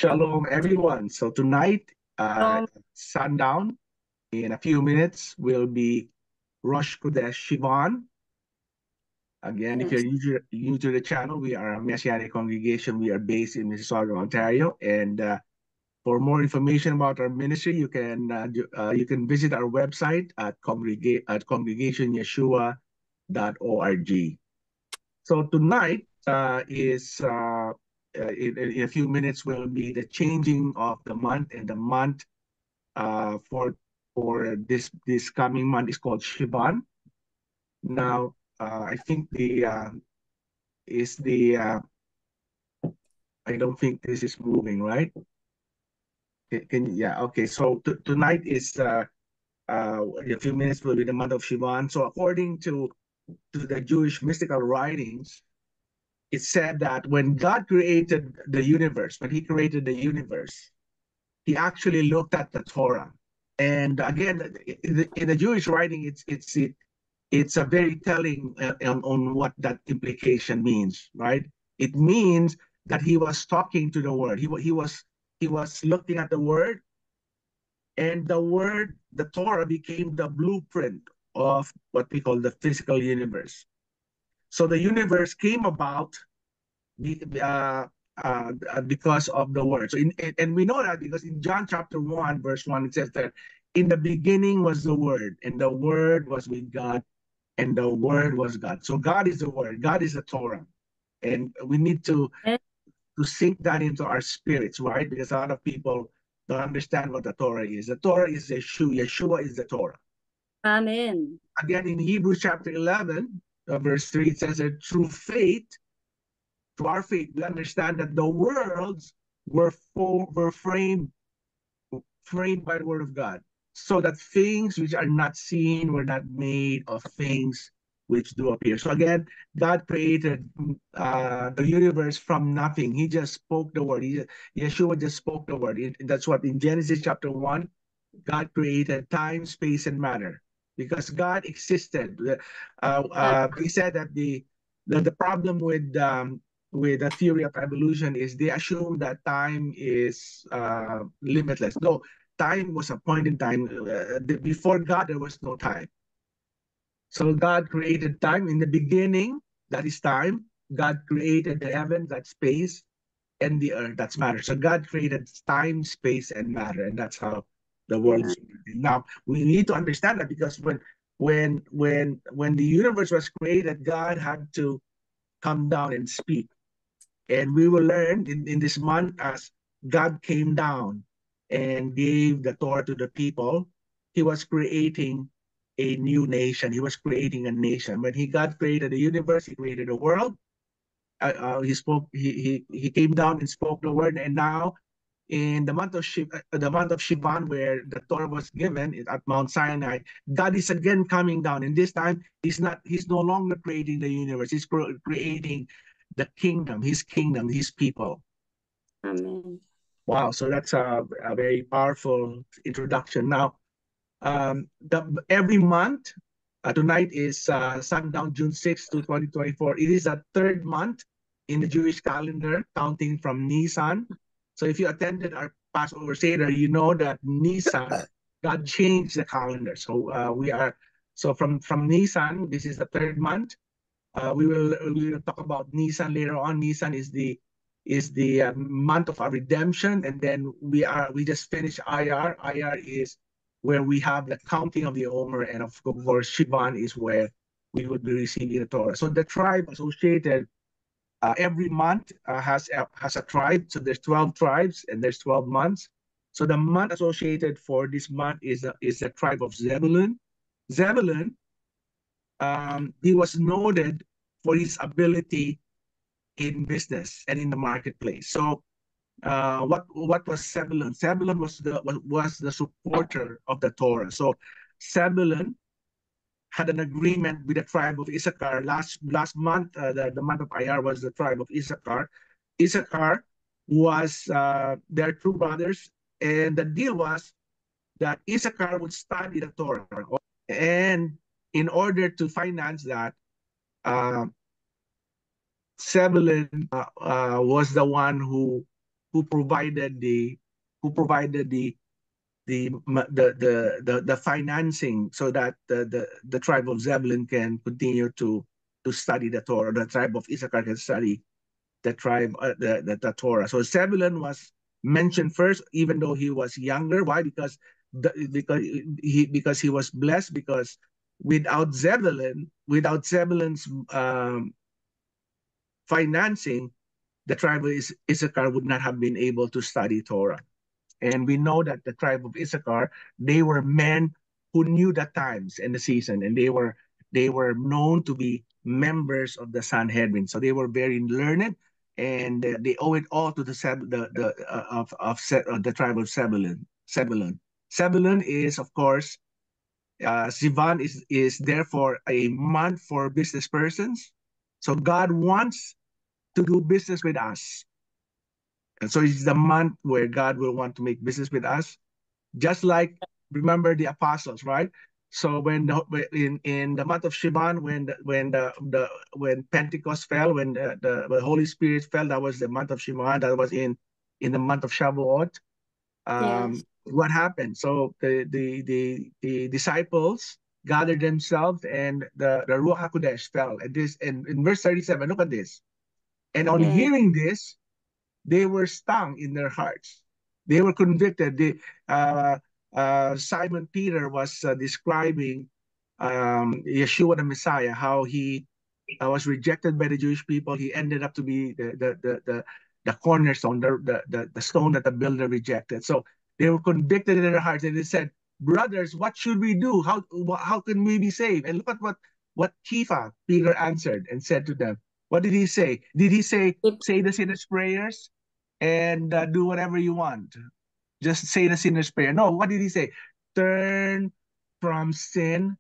Shalom, everyone. So tonight, Um, sundown, in a few minutes, will be Rosh Kodesh Shivan. Again, if you're yes. new to the channel, we are a Messianic congregation. We are based in Mississauga, Ontario. And for more information about our ministry, you can visit our website at congregationyeshua.org. So tonight in a few minutes will be the changing of the month, and the month for this coming month is called Shivan. Now, I think I don't think this is moving, right? Yeah, okay. So tonight is in a few minutes will be the month of Shivan. So according to the Jewish mystical writings, it said that when God created the universe, he actually looked at the Torah. And again, in the Jewish writing, it's a very telling on what that implication means, right? It means that he was talking to the Word. He was looking at the Word, and the Word, the Torah, became the blueprint of what we call the physical universe. So the universe came about uh, because of the Word. So and we know that because in John chapter 1, verse 1, it says that in the beginning was the Word, and the Word was with God, and the Word was God. So God is the Word, God is the Torah. And we need to sink that into our spirits, right? Because a lot of people don't understand what the Torah is. The Torah is Yeshua. Yeshua is the Torah. Amen. Again, in Hebrews chapter 11, verse 3, it says that through our faith, we understand that the worlds were framed by the word of God, so that things which are not seen were not made of things which do appear. So again, God created the universe from nothing. He just spoke the word. Yeshua just spoke the word. That's what in Genesis chapter 1, God created time, space, and matter. Because God existed. He said that the problem with the theory of evolution is they assume that time is limitless. No, time was a point in time. Before God, there was no time. So God created time in the beginning, that is time. God created the heaven, that's space, and the earth, that's matter. So God created time, space, and matter, and that's how the world is. Now we need to understand that because when the universe was created, God had to come down and speak. And we will learn in this month as God came down and gave the Torah to the people, he was creating a new nation. He was creating a nation. When God created the universe, he created the world. He came down and spoke the word. And now in the month of Shivan, where the Torah was given at Mount Sinai, God is again coming down. And this time, he's no longer creating the universe. He's creating the kingdom, his people. Amen. Wow, so that's a very powerful introduction. Now, every month, tonight is sundown, June 6th to 2024. It is the third month in the Jewish calendar, counting from Nisan. So if you attended our Passover Seder, you know that Nisan, God changed the calendar. So from Nisan, this is the third month. We will talk about Nisan later on. Nisan is the month of our redemption, and then we just finished Iyar. Iyar is where we have the counting of the Omer, and of course Shivan is where we would be receiving the Torah. So the tribe associated every month has a tribe. So there's 12 tribes and there's 12 months. So the month associated for this month is the tribe of Zebulun. Zebulun, he was noted for his ability in business and in the marketplace. So what was Zebulun? Zebulun was the supporter of the Torah. So Zebulun had an agreement with the tribe of Issachar. Last month, the month of Iyar was the tribe of Issachar. Issachar was their two brothers, and the deal was that Issachar would study the Torah, and in order to finance that, uh, Zebulun was the one who who provided the the financing so that the tribe of Zebulun can continue to study the Torah. The tribe of Issachar can study the Torah. So Zebulun was mentioned first, even though he was younger. Why? Because he was blessed. Because without Zebulun's financing, the tribe of Issachar would not have been able to study Torah. And we know that the tribe of Issachar, they were men who knew the times and the season, and they were known to be members of the Sanhedrin. So they were very learned, and they owe it all to the tribe of Zebulun. Zebulun is, of course, Sivan is therefore a month for business persons. So God wants to do business with us. And so it's the month where God will want to make business with us. Just like, remember the apostles, right? So in the month of Shivan, when Pentecost fell, when the Holy Spirit fell, that was the month of Shivan. That was in the month of Shavuot. Yes. What happened? So the disciples gathered themselves, and the Ruach HaKodesh fell. And in verse 37, look at this. And on Yes. hearing this, they were stung in their hearts. They were convicted. Simon Peter was describing Yeshua the Messiah, how he was rejected by the Jewish people. He ended up to be the cornerstone, the stone that the builder rejected. So they were convicted in their hearts, and they said, "Brothers, what should we do? How can we be saved?" And look at what Kepha, Peter, answered and said to them. What did he say? Did he say the sinner's prayers and do whatever you want? Just say the sinner's prayer. No, what did he say? Turn from sin,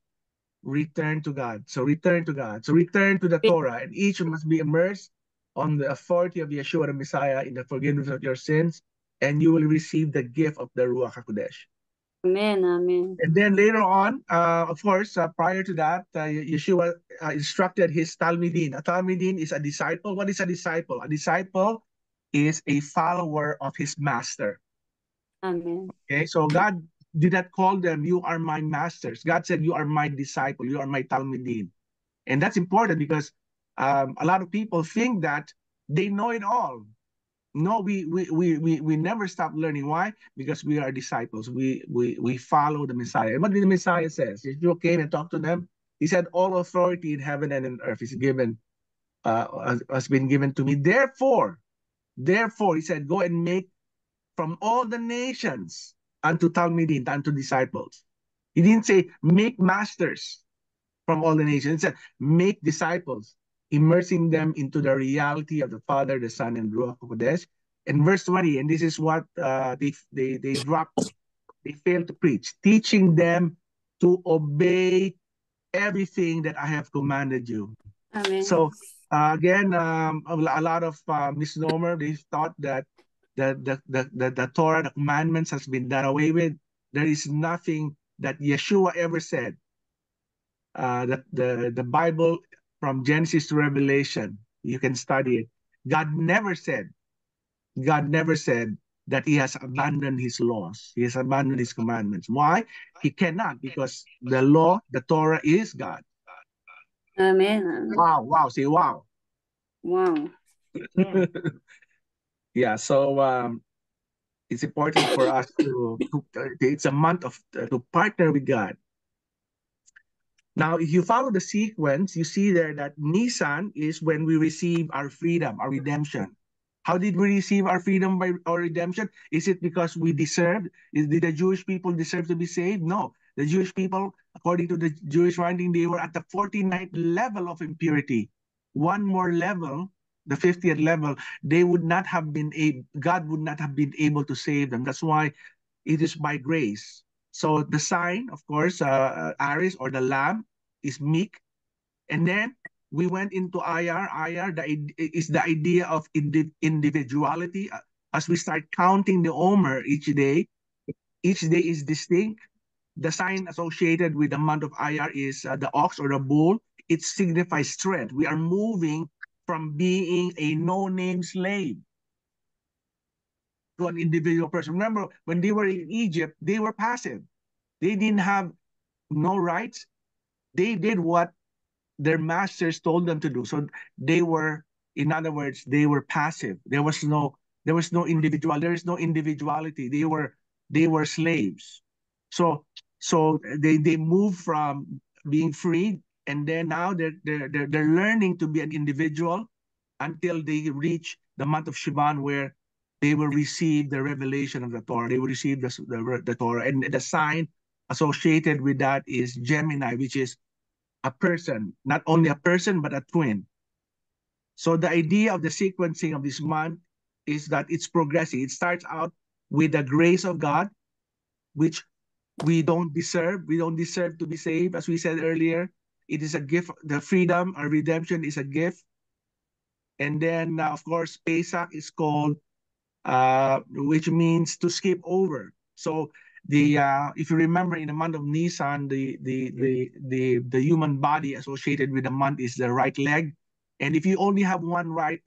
return to God. So return to God. So return to the Torah, and each must be immersed on the authority of Yeshua the Messiah in the forgiveness of your sins, and you will receive the gift of the Ruach HaKodesh. Amen. Amen. And then later on, of course, prior to that, Yeshua instructed his Talmidin. A Talmidin is a disciple. What is a disciple? A disciple is a follower of his master. Amen. Okay, so God did not call them, "You are my masters." God said, "You are my disciple. You are my Talmidin." And that's important because a lot of people think that they know it all. No, we never stop learning. Why? Because we are disciples. We follow the Messiah. And what did the Messiah say? Yeshua came and talked to them. He said, "All authority in heaven and in earth is given, has been given to me. Therefore, he said, go and make from all the nations unto Talmidim, unto disciples." He didn't say make masters from all the nations. He said make disciples, immersing them into the reality of the Father, the Son, and Ruach HaKodesh. And verse 20, and this is what they dropped, they failed to preach, teaching them to obey everything that I have commanded you. Amen. So again, a lot of misnomer. They thought that the Torah, the commandments, has been done away with. There is nothing that Yeshua ever said. The Bible, from Genesis to Revelation, you can study it. God never said that he has abandoned his laws. He has abandoned his commandments. Why? He cannot, because the law, the Torah, is God. Amen. Wow. Say wow. Wow. Yeah, so it's important for us it's a month to partner with God. Now, if you follow the sequence, you see there that Nisan is when we receive our freedom, our redemption. How did we receive our freedom by our redemption? Is it because we deserved? Did the Jewish people deserve to be saved? No. The Jewish people, according to the Jewish writing, they were at the 49th level of impurity. One more level, the 50th level, God would not have been able to save them. That's why it is by grace. So the sign, of course, Aries, or the lamb, is meek. And then we went into Ayar. Ayar is the idea of individuality. As we start counting the Omer each day is distinct. The sign associated with the month of Ayar is the ox or the bull. It signifies strength. We are moving from being a no-name slave. to an individual person. Remember, when they were in Egypt, they were passive. They didn't have no rights. They did what their masters told them to do. So they were, in other words, they were passive. There was no individuality. They were slaves. So they moved from being free, and then now they're learning to be an individual until they reach the month of Shivan, where they will receive the revelation of the Torah. They will receive the Torah, and the sign associated with that is Gemini, which is a person, not only a person, but a twin. So the idea of the sequencing of this month is that it's progressive. It starts out with the grace of God, which we don't deserve. We don't deserve to be saved, as we said earlier. It is a gift. The freedom or redemption is a gift. And then, of course, Pesach is called, which means to skip over. So if you remember, in the month of Nisan, the human body associated with the month is the right leg. And if you only have one leg,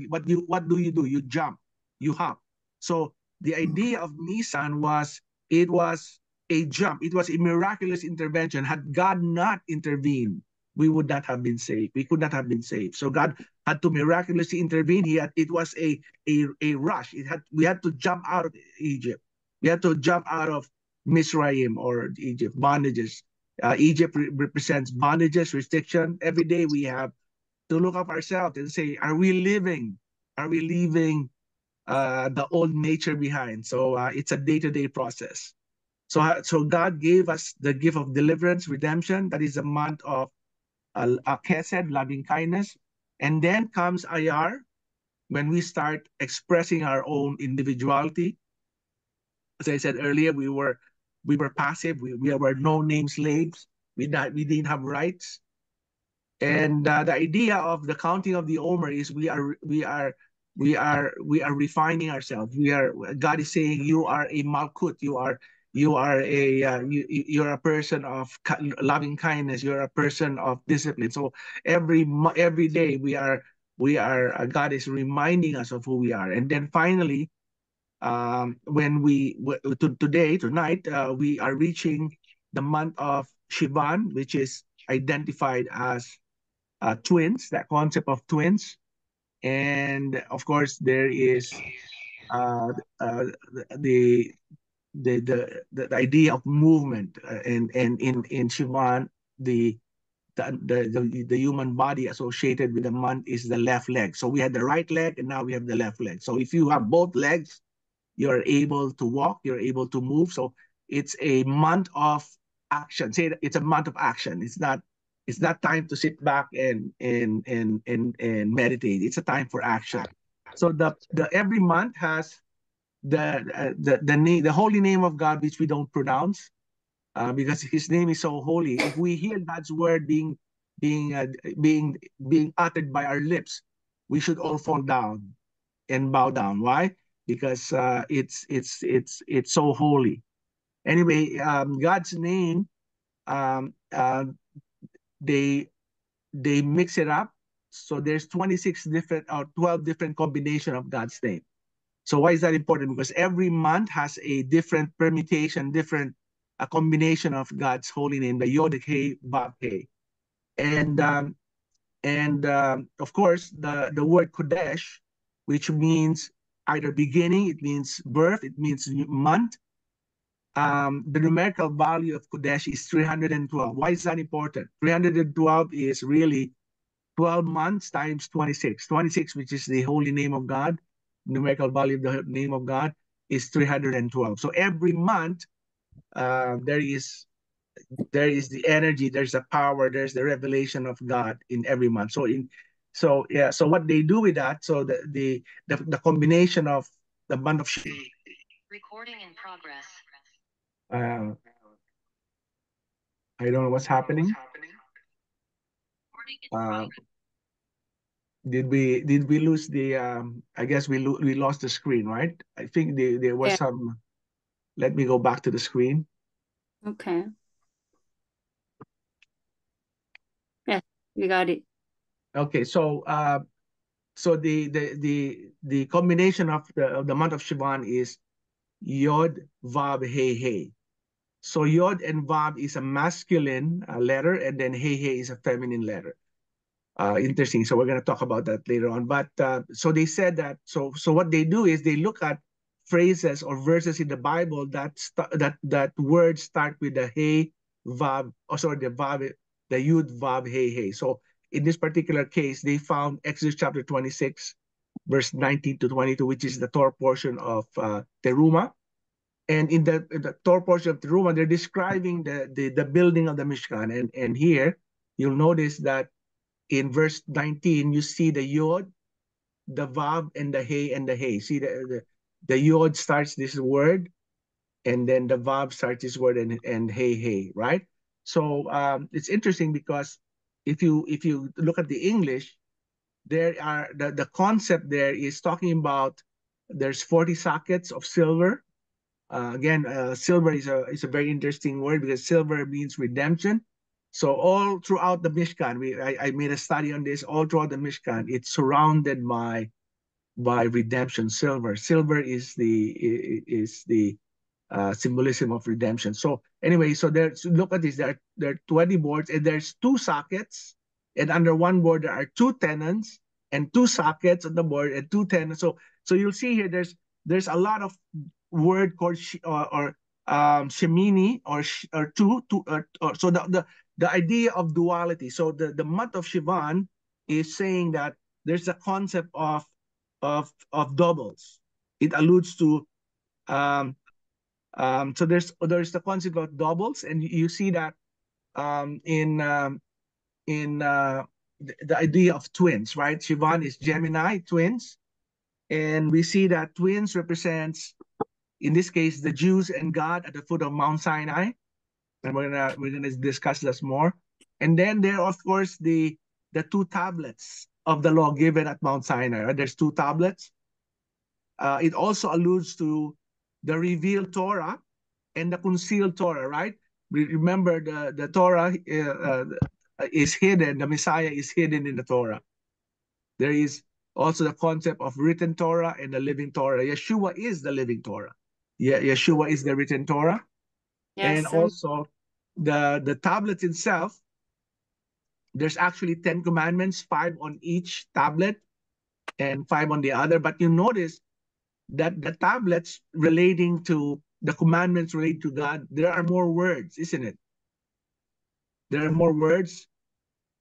what do? You jump, you hop. So the idea of Nisan was, it was a jump. It was a miraculous intervention. Had God not intervened, we would not have been saved. We could not have been saved. So God had to miraculously intervene. It was a rush. We had to jump out of Egypt. We had to jump out of Mizraim, or Egypt, bondages. Egypt represents bondages, restriction. Every day we have to look up ourselves and say, are we leaving the old nature behind? So it's a day-to-day process. So God gave us the gift of deliverance, redemption. That is a month of Chesed, loving kindness. And then comes Ayar, when we start expressing our own individuality. As I said earlier, we were passive. We were no-name slaves. We didn't have rights. And the idea of the counting of the Omer is we are refining ourselves. God is saying, you are a Malkut. You're a person of loving kindness. You're a person of discipline. So every day God is reminding us of who we are. And then finally, tonight, we are reaching the month of Shivan, which is identified as twins, that concept of twins. And of course, there is the idea of movement, and in Shivan, the human body associated with the month is the left leg. So we had the right leg, and now we have the left leg. So if you have both legs, you're able to walk, you're able to move. So it's a month of action. Say it's a month of action. It's not time to sit back and meditate. It's a time for action. So the every month has the holy name of God, which we don't pronounce, because His name is so holy. If we hear God's word being uttered by our lips, we should all fall down and bow down. Why? Because it's so holy. Anyway, God's name, they mix it up. So there's 26 different or 12 different combination of God's name. So why is that important? Because every month has a different permutation, a combination of God's holy name, the Yod He Vav He. And of course, the word Kodesh, which means either beginning, it means birth, it means month. The numerical value of Kodesh is 312. Why is that important? 312 is really 12 months times 26. 26, which is the holy name of God. Numerical value of the name of God is 312. So every month, there is the energy, there's the power, there's the revelation of God in every month. So what they do with that, so the combination of the month of recording in progress. I don't know what's happening. Did we lose the I guess we lost the screen, right? I think there was some. Let me go back to the screen. Okay. Yes, we got it. Okay, so So the combination of the month of Sivan is Yod, Vav, He, He. So Yod and Vav is a masculine letter, and then He, He is a feminine letter. Interesting. So we're going to talk about that later on. But so they said that. So what they do is they look at phrases or verses in the Bible that words start with the He, Vav, or sorry, the Vav, the Yud, Vav, He, He. So in this particular case, they found Exodus chapter 26, verse 19 to 22, which is the Torah portion of Teruma. And in the Torah portion of Teruma, they're describing the building of the Mishkan. And here you'll notice that in verse 19, you see the Yod, the Vav, and the He, and the He. See the Yod starts this word, and then the Vav starts this word, and He, right? So it's interesting because if you look at the English, there are the concept there is talking about there's 40 sockets of silver. Again, silver is a very interesting word because silver means redemption. So all throughout the Mishkan, I made a study on this. All throughout the Mishkan, it's surrounded by redemption. Silver is the symbolism of redemption. So anyway, so look at this. There are 20 boards, and there's 2 sockets, and under one board there are 2 tenons, and 2 sockets on the board, and 2 tenons. So you'll see here there's a lot of word called shemini or two. So the idea of duality. So the month of Sivan is saying that there's a concept of doubles. It alludes to so there's the concept of doubles, and you see that in the idea of twins, right? Sivan is Gemini, twins, and we see that twins represents, in this case, the Jews and God at the foot of Mount Sinai, and we're gonna discuss this more. And then there, of course, the 2 tablets of the law given at Mount Sinai. Right? There's 2 tablets. It also alludes to the revealed Torah and the concealed Torah, right? Remember, the Torah is hidden. The Messiah is hidden in the Torah. There is also the concept of written Torah and the living Torah. Yeshua is the living Torah. Yeshua is the written Torah. Yes, And also the tablets itself, there's actually 10 commandments, 5 on each tablet and 5 on the other. But you notice that the tablets relating to the commandments related to God, there are more words, isn't it? There are more words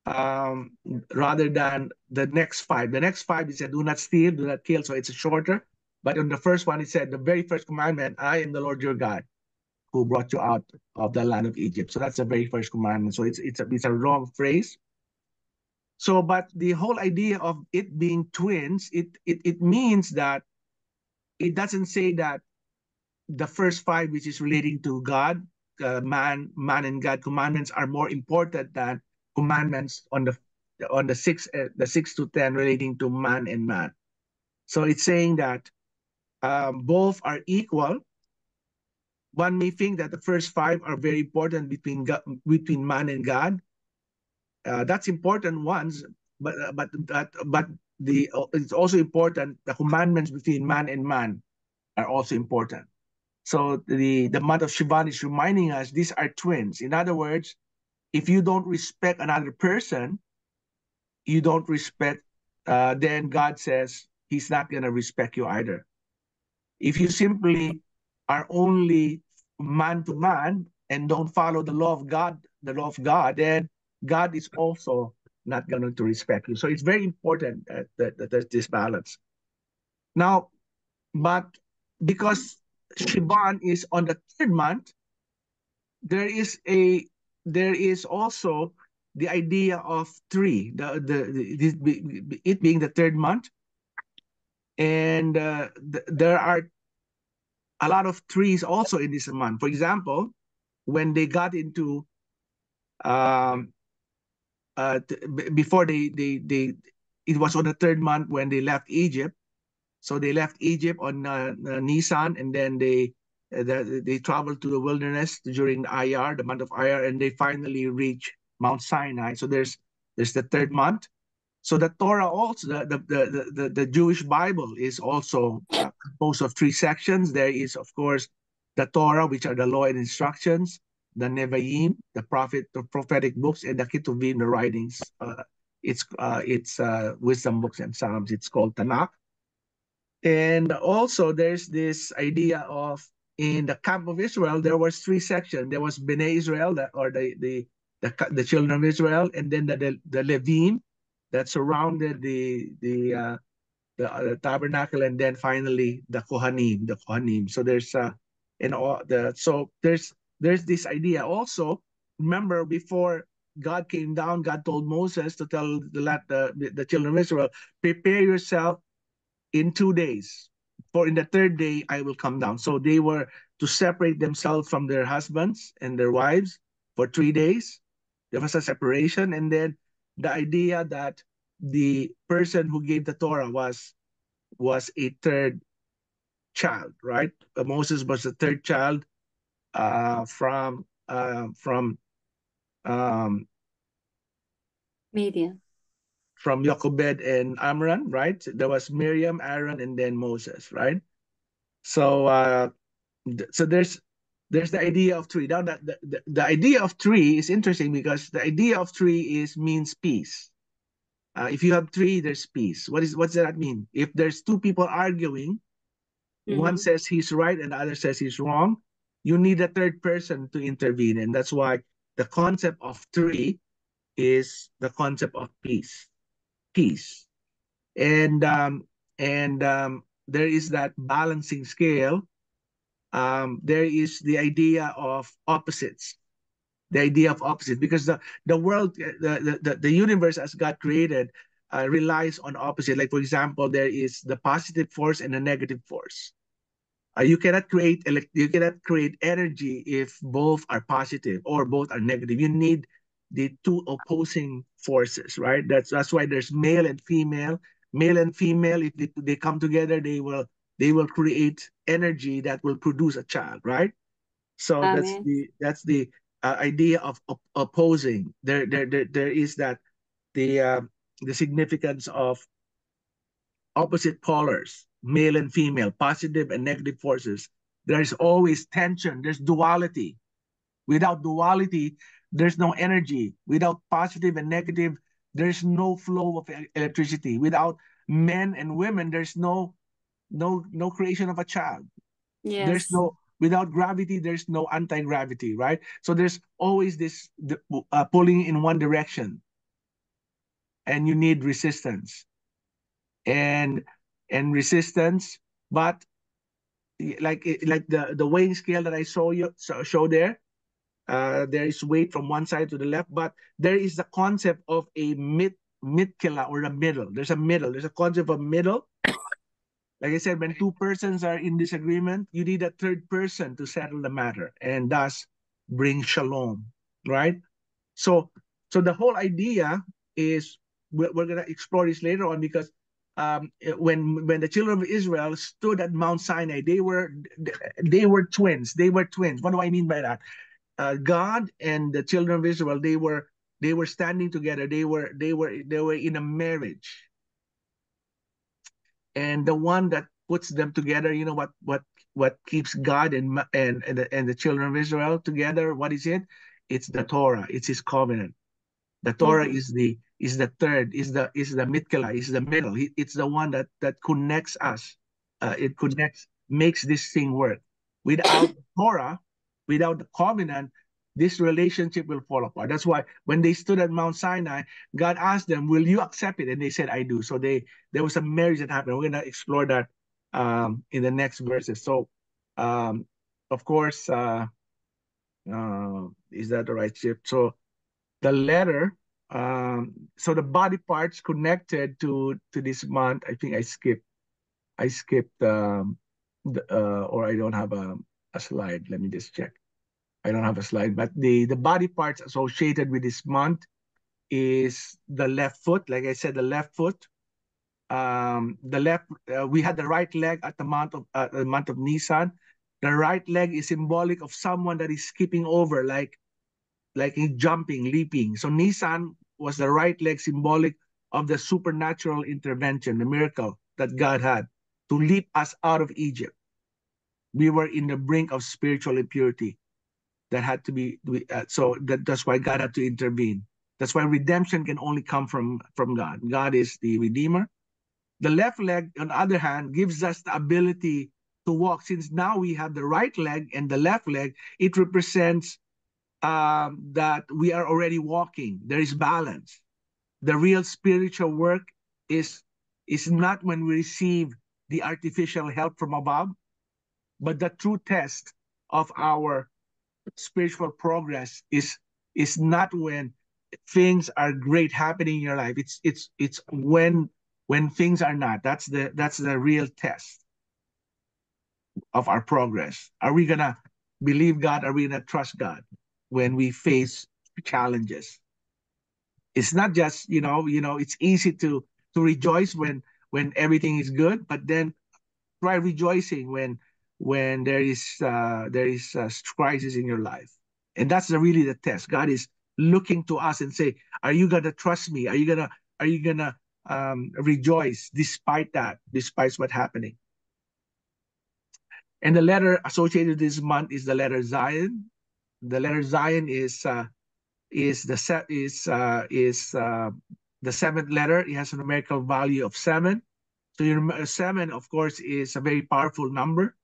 rather than the next 5. The next 5 is said, do not steal, do not kill. So it's shorter. But on the first one, it said, the very first commandment, I am the Lord your God, who brought you out of the land of Egypt. So that's the very first commandment. So it's a long phrase. So, but the whole idea of it being twins, it means that it doesn't say that the first 5, which is relating to God, man and God commandments, are more important than commandments on the 6 to 10 relating to man and man. So it's saying that both are equal. One may think that the first 5 are very important between man and God. That's important ones, but it's also important. The commandments between man and man are also important. So the month of Sivan is reminding us these are twins. In other words, if you don't respect another person, you don't respect. Then God says He's not going to respect you either. If you simply are only man to man and don't follow the law of God, then God is also not going to respect you. So it's very important that there's this balance. Now, but because Sivan is on the 3rd month, there is also the idea of 3, it being the 3rd month, and there are a lot of 3s also in this month. For example, when they got into before it was on the 3rd month when they left Egypt. So they left Egypt on Nisan, and then they traveled to the wilderness during the Iyar, the month of Iyar, and they finally reach Mount Sinai. So there's the 3rd month. So the Torah also, the Jewish Bible is also composed of 3 sections. There is, of course, the Torah, which are the law and instructions, the Nevi'im, the prophetic books, and the Ketuvim, the writings. It's wisdom books and Psalms. It's called Tanakh. And also there's this idea of, in the camp of Israel, there was 3 sections. There was Bnei Israel, the children of Israel, and then the Levim that surrounded the tabernacle, and then finally the Kohanim. So there's there's this idea also. Remember, before God came down, God told Moses to tell the children of Israel, prepare yourself in 2 days, for in the 3rd day I will come down. So they were to separate themselves from their husbands and their wives for 3 days. There was a separation, and then the idea that the person who gave the Torah was a 3rd child, right? Moses was the 3rd child from Median. from Jochebed and Amram, right? There was Miriam, Aaron, and then Moses, right? So so there's the idea of 3. Now the idea of 3 is interesting, because the idea of 3 means peace. If you have 3, there's peace. What does that mean? If there's 2 people arguing, one says he's right and the other says he's wrong, you need a 3rd person to intervene. And that's why the concept of 3 is the concept of peace. And there is that balancing scale. There is the idea of opposites. Because the world, the universe as God created, relies on opposite. Like, for example, there is the positive force and the negative force. You cannot create energy if both are positive or both are negative. You need the 2 opposing forces, right? That's why there's male and female. Male and female, if they come together, they will create energy that will produce a child, right? So that's the idea of opposing. There is that the significance of opposite polars, male and female, positive and negative forces. There's always tension. There's duality. Without duality, there's no energy. Without positive and negative, there's no flow of electricity. Without men and women, there's no creation of a child. Yes. Without gravity, there's no anti-gravity, right? So there's always this pulling in one direction, and you need resistance and resistance. But like the weighing scale that I show there, there is weight from one side to the left, but there is the concept of a midkela, or a middle. There's a concept of middle. Like I said, when 2 persons are in disagreement, you need a 3rd person to settle the matter, and thus bring shalom, right? So the whole idea is, we're going to explore this later on, because when the children of Israel stood at Mount Sinai, they were twins. What do I mean by that? God and the children of Israel, they were standing together. They were in a marriage. And the one that puts them together, you know what keeps God and the children of Israel together? What is it? It's the Torah. It's His covenant. The Torah is the third, is the mitkela, is the middle. It's the one that connects us. It makes this thing work. Without Torah, without the covenant, this relationship will fall apart. That's why when they stood at Mount Sinai, God asked them, will you accept it? And they said, I do. So there was a marriage that happened. We're going to explore that in the next verses. So, of course, is that the right shift? So the letter, so the body parts connected to this month, I think I skipped or I don't have a slide. Let me just check. I don't have a slide, but the body parts associated with this month is the left foot. Like I said, the left foot. We had the right leg at the month of Nisan. The right leg is symbolic of someone that is skipping over, like jumping, leaping. So Nisan was the right leg, symbolic of the supernatural intervention, the miracle that God had to leap us out of Egypt. We were in the brink of spiritual impurity that had to be, so that's why God had to intervene. That's why redemption can only come from God. God is the Redeemer. The left leg, on the other hand, gives us the ability to walk. Since now we have the right leg and the left leg, it represents that we are already walking. There is balance. The real spiritual work is not when we receive the artificial help from above, but the true test of our spiritual progress is not when things are great happening in your life. It's when things are not. That's the real test of our progress. Are we gonna believe God? Are we gonna trust God when we face challenges? It's not just it's easy to rejoice when everything is good, but then try rejoicing when there is crisis in your life. And that's really the test. God is looking to us and say, are you gonna trust me? Are you gonna rejoice despite what's happening? And the letter associated this month is the letter Zion. The letter Zion is the seventh letter. It has a numerical value of 7. So you remember, 7, of course, is a very powerful number.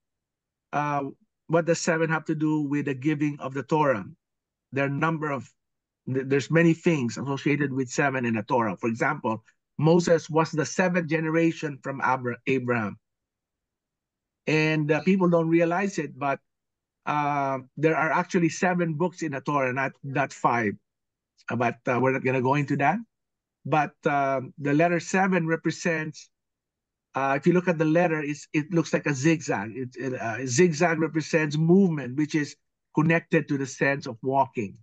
What does 7 have to do with the giving of the Torah? There's many things associated with 7 in the Torah. For example, Moses was the 7th generation from Abraham. And people don't realize it, but there are actually 7 books in the Torah, not 5. But we're not going to go into that. But the letter 7 represents, if you look at the letter, it looks like a zigzag. Zigzag represents movement, which is connected to the sense of walking.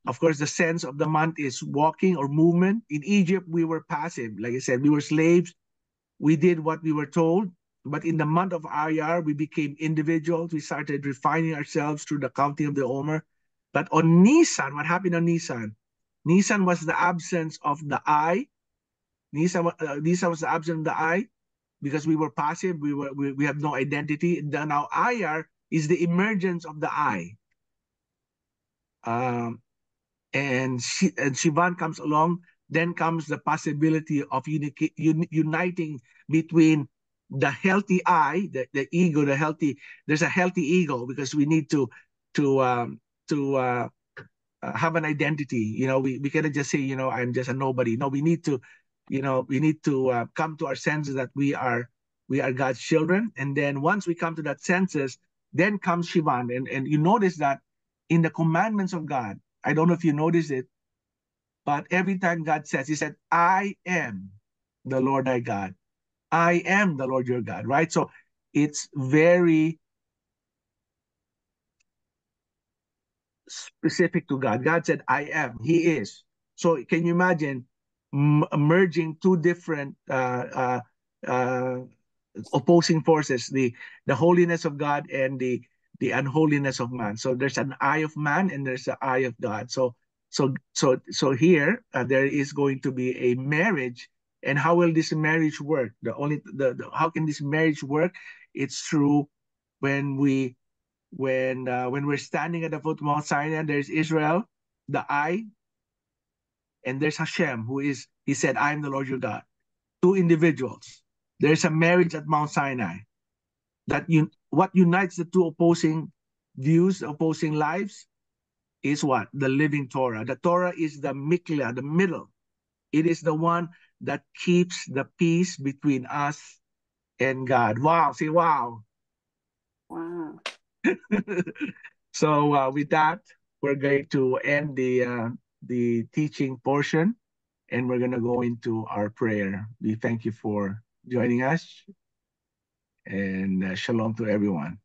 Of course, the sense of the month is walking or movement. In Egypt, we were passive. Like I said, we were slaves. We did what we were told. But in the month of Iyar, we became individuals. We started refining ourselves through the counting of the Omer. But on Nisan, what happened on Nisan? Nisan was the absence of the I. Nisan was the absence of the I because we were passive. We have no identity. Now Iyar is the emergence of the I. And Sivan comes along. Then comes the possibility of uniting between the healthy I, the ego, the healthy. There's a healthy ego because we need to have an identity. We cannot just say, I'm just a nobody. No, we need to come to our senses that we are God's children. And then once we come to that senses, then comes Sivan. And you notice that in the commandments of God, I don't know if you notice it, but every time God says, he said, I am the Lord thy God. I am the Lord your God, right? So it's very specific to God. God said, I am, he is. So can you imagine merging two different opposing forces, the holiness of God and the unholiness of man. So there's an eye of man and there's an eye of God. So here there is going to be a marriage. And how will this marriage work? How can this marriage work? It's through when we're standing at the foot of Mount Sinai. There's Israel, the I, and there's Hashem, he said, I am the Lord your God. 2 individuals. There's a marriage at Mount Sinai. What unites the 2 opposing views, opposing lives, is what? The living Torah. The Torah is the mikla, the middle. It is the one that keeps the peace between us and God. Wow, say wow. Wow. So with that, we're going to end the teaching portion, and we're going to go into our prayer. We thank you for joining us, and shalom to everyone.